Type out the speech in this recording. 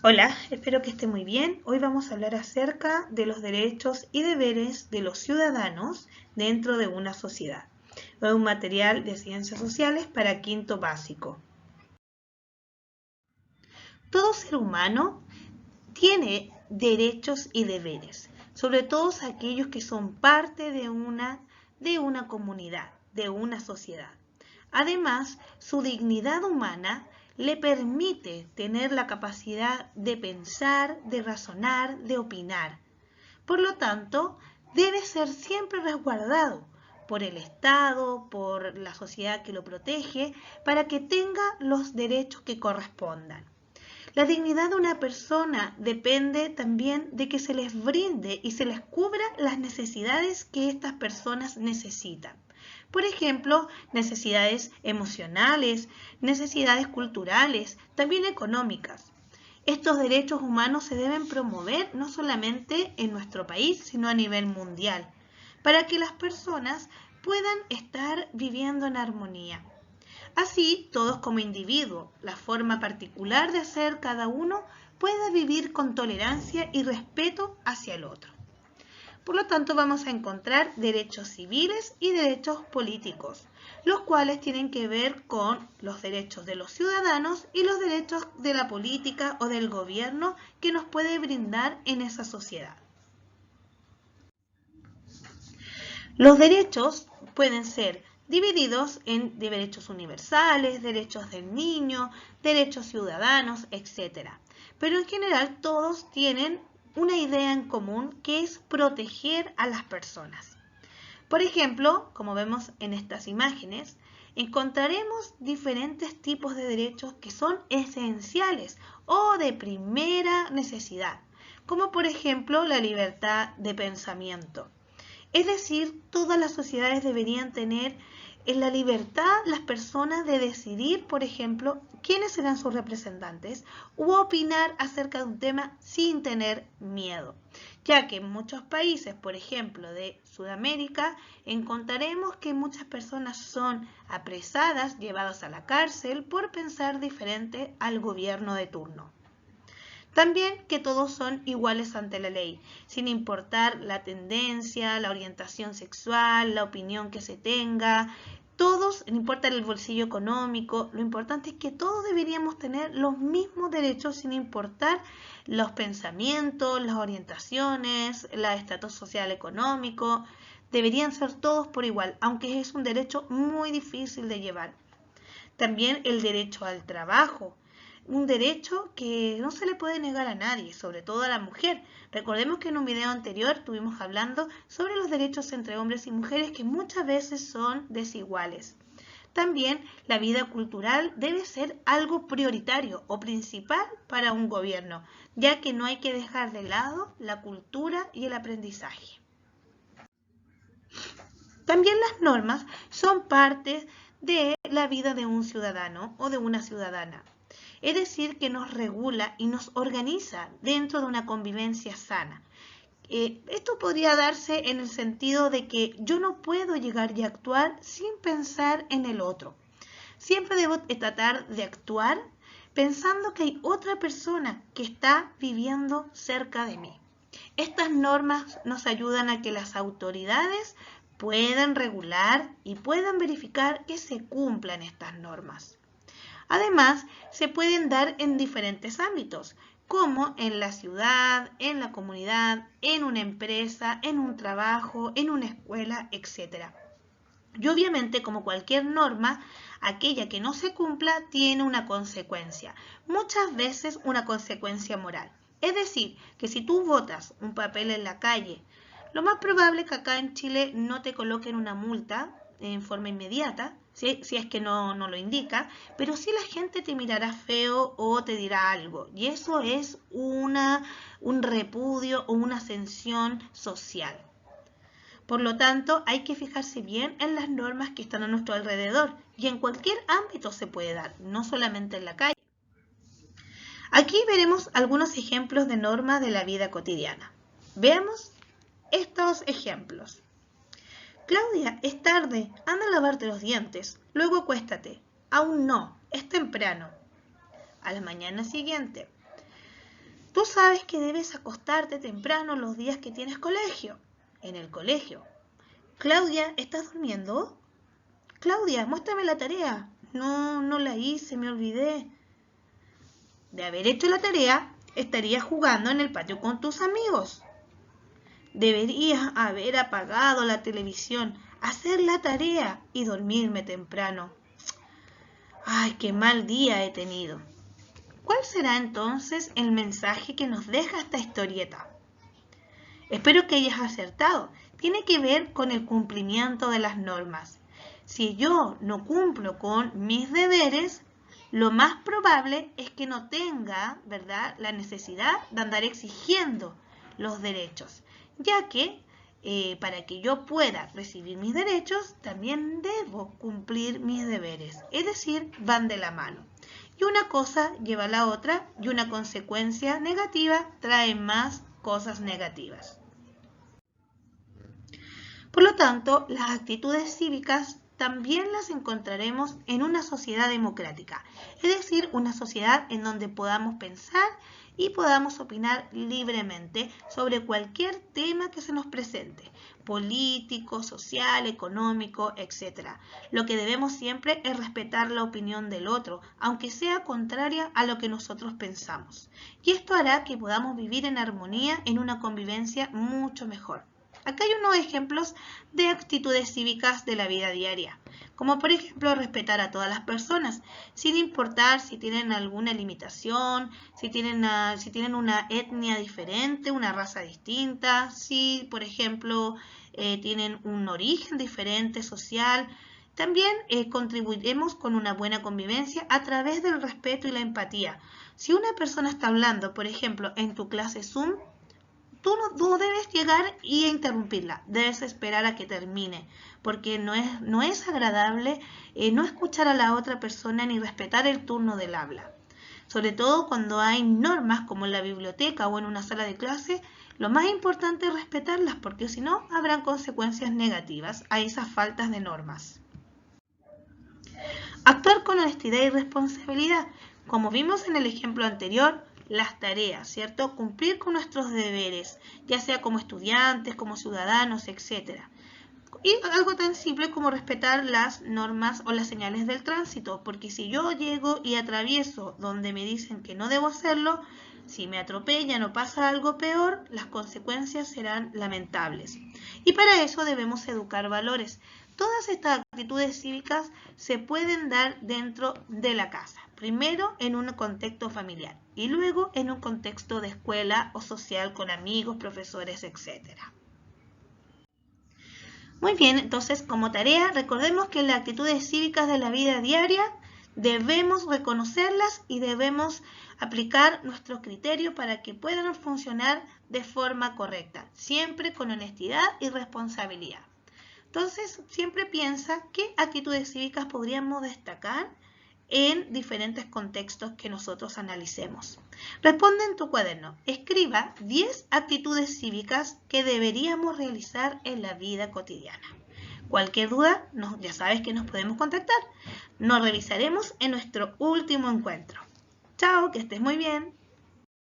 Hola, espero que esté muy bien. Hoy vamos a hablar acerca de los derechos y deberes de los ciudadanos dentro de una sociedad. Es un material de ciencias sociales para quinto básico. Todo ser humano tiene derechos y deberes, sobre todo aquellos que son parte de una comunidad, de una sociedad. Además, su dignidad humana le permite tener la capacidad de pensar, de razonar, de opinar. Por lo tanto, debe ser siempre resguardado por el Estado, por la sociedad que lo protege, para que tenga los derechos que correspondan. La dignidad de una persona depende también de que se les brinde y se les cubra las necesidades que estas personas necesitan. Por ejemplo, necesidades emocionales, necesidades culturales, también económicas. Estos derechos humanos se deben promover no solamente en nuestro país, sino a nivel mundial, para que las personas puedan estar viviendo en armonía. Así, todos como individuos, la forma particular de ser cada uno pueda vivir con tolerancia y respeto hacia el otro. Por lo tanto, vamos a encontrar derechos civiles y derechos políticos, los cuales tienen que ver con los derechos de los ciudadanos y los derechos de la política o del gobierno que nos puede brindar en esa sociedad. Los derechos pueden ser divididos en derechos universales, derechos del niño, derechos ciudadanos, etc. Pero en general todos tienen una idea en común que es proteger a las personas. Por ejemplo, como vemos en estas imágenes, encontraremos diferentes tipos de derechos que son esenciales o de primera necesidad, como por ejemplo la libertad de pensamiento. Es decir, todas las sociedades deberían tener en la libertad las personas de decidir, por ejemplo, quiénes serán sus representantes u opinar acerca de un tema sin tener miedo, ya que en muchos países, por ejemplo, de Sudamérica, encontraremos que muchas personas son apresadas, llevadas a la cárcel por pensar diferente al gobierno de turno. También que todos son iguales ante la ley, sin importar la tendencia, la orientación sexual, la opinión que se tenga. Todos, no importa el bolsillo económico, lo importante es que todos deberíamos tener los mismos derechos sin importar los pensamientos, las orientaciones, el estatus social económico. Deberían ser todos por igual, aunque es un derecho muy difícil de llevar. También el derecho al trabajo, un derecho que no se le puede negar a nadie, sobre todo a la mujer. Recordemos que en un video anterior estuvimos hablando sobre los derechos entre hombres y mujeres que muchas veces son desiguales. También la vida cultural debe ser algo prioritario o principal para un gobierno, ya que no hay que dejar de lado la cultura y el aprendizaje. También las normas son parte de la vida de un ciudadano o de una ciudadana. Es decir, que nos regula y nos organiza dentro de una convivencia sana. Esto podría darse en el sentido de que yo no puedo llegar y actuar sin pensar en el otro. Siempre debo tratar de actuar pensando que hay otra persona que está viviendo cerca de mí. Estas normas nos ayudan a que las autoridades puedan regular y puedan verificar que se cumplan estas normas. Además, se pueden dar en diferentes ámbitos, como en la ciudad, en la comunidad, en una empresa, en un trabajo, en una escuela, etc. Y obviamente, como cualquier norma, aquella que no se cumpla tiene una consecuencia, muchas veces una consecuencia moral. Es decir, que si tú botas un papel en la calle, lo más probable es que acá en Chile no te coloquen una multa en forma inmediata, si es que no lo indica, pero sí la gente te mirará feo o te dirá algo. Y eso es un repudio o una ascensión social. Por lo tanto, hay que fijarse bien en las normas que están a nuestro alrededor y en cualquier ámbito se puede dar, no solamente en la calle. Aquí veremos algunos ejemplos de normas de la vida cotidiana. Veamos estos ejemplos. Claudia, es tarde, anda a lavarte los dientes, luego acuéstate. Aún no, es temprano. A la mañana siguiente. Tú sabes que debes acostarte temprano los días que tienes colegio. En el colegio. Claudia, ¿estás durmiendo? Claudia, muéstrame la tarea. No la hice, me olvidé. De haber hecho la tarea, estarías jugando en el patio con tus amigos. Deberías haber apagado la televisión, hacer la tarea y dormirme temprano. ¡Ay, qué mal día he tenido! ¿Cuál será entonces el mensaje que nos deja esta historieta? Espero que hayas acertado. Tiene que ver con el cumplimiento de las normas. Si yo no cumplo con mis deberes, lo más probable es que no tenga, ¿verdad?, la necesidad de andar exigiendo los derechos, ya que para que yo pueda recibir mis derechos, también debo cumplir mis deberes, es decir, van de la mano. Y una cosa lleva a la otra y una consecuencia negativa trae más cosas negativas. Por lo tanto, las actitudes cívicas también las encontraremos en una sociedad democrática, es decir, una sociedad en donde podamos pensar y podamos opinar libremente sobre cualquier tema que se nos presente, político, social, económico, etc. Lo que debemos siempre es respetar la opinión del otro, aunque sea contraria a lo que nosotros pensamos. Y esto hará que podamos vivir en armonía en una convivencia mucho mejor. Acá hay unos ejemplos de actitudes cívicas de la vida diaria, como por ejemplo respetar a todas las personas, sin importar si tienen alguna limitación, si tienen una etnia diferente, una raza distinta, si por ejemplo tienen un origen diferente social. También contribuiremos con una buena convivencia a través del respeto y la empatía. Si una persona está hablando, por ejemplo, en tu clase Zoom, tú no debes llegar y interrumpirla, debes esperar a que termine, porque no es agradable no escuchar a la otra persona ni respetar el turno del habla. Sobre todo cuando hay normas como en la biblioteca o en una sala de clase, lo más importante es respetarlas, porque si no, habrán consecuencias negativas a esas faltas de normas. Actuar con honestidad y responsabilidad. Como vimos en el ejemplo anterior, las tareas, ¿cierto? Cumplir con nuestros deberes, ya sea como estudiantes, como ciudadanos, etc. Y algo tan simple como respetar las normas o las señales del tránsito, porque si yo llego y atravieso donde me dicen que no debo hacerlo, si me atropellan o pasa algo peor, las consecuencias serán lamentables. Y para eso debemos educar valores. Todas estas actitudes cívicas se pueden dar dentro de la casa. Primero en un contexto familiar y luego en un contexto de escuela o social con amigos, profesores, etc. Muy bien, entonces como tarea recordemos que las actitudes cívicas de la vida diaria debemos reconocerlas y debemos aplicar nuestros criterios para que puedan funcionar de forma correcta, siempre con honestidad y responsabilidad. Entonces, siempre piensa qué actitudes cívicas podríamos destacar en diferentes contextos que nosotros analicemos. Responde en tu cuaderno. Escriba 10 actitudes cívicas que deberíamos realizar en la vida cotidiana. Cualquier duda, ya sabes que nos podemos contactar. Nos revisaremos en nuestro último encuentro. Chao, que estés muy bien.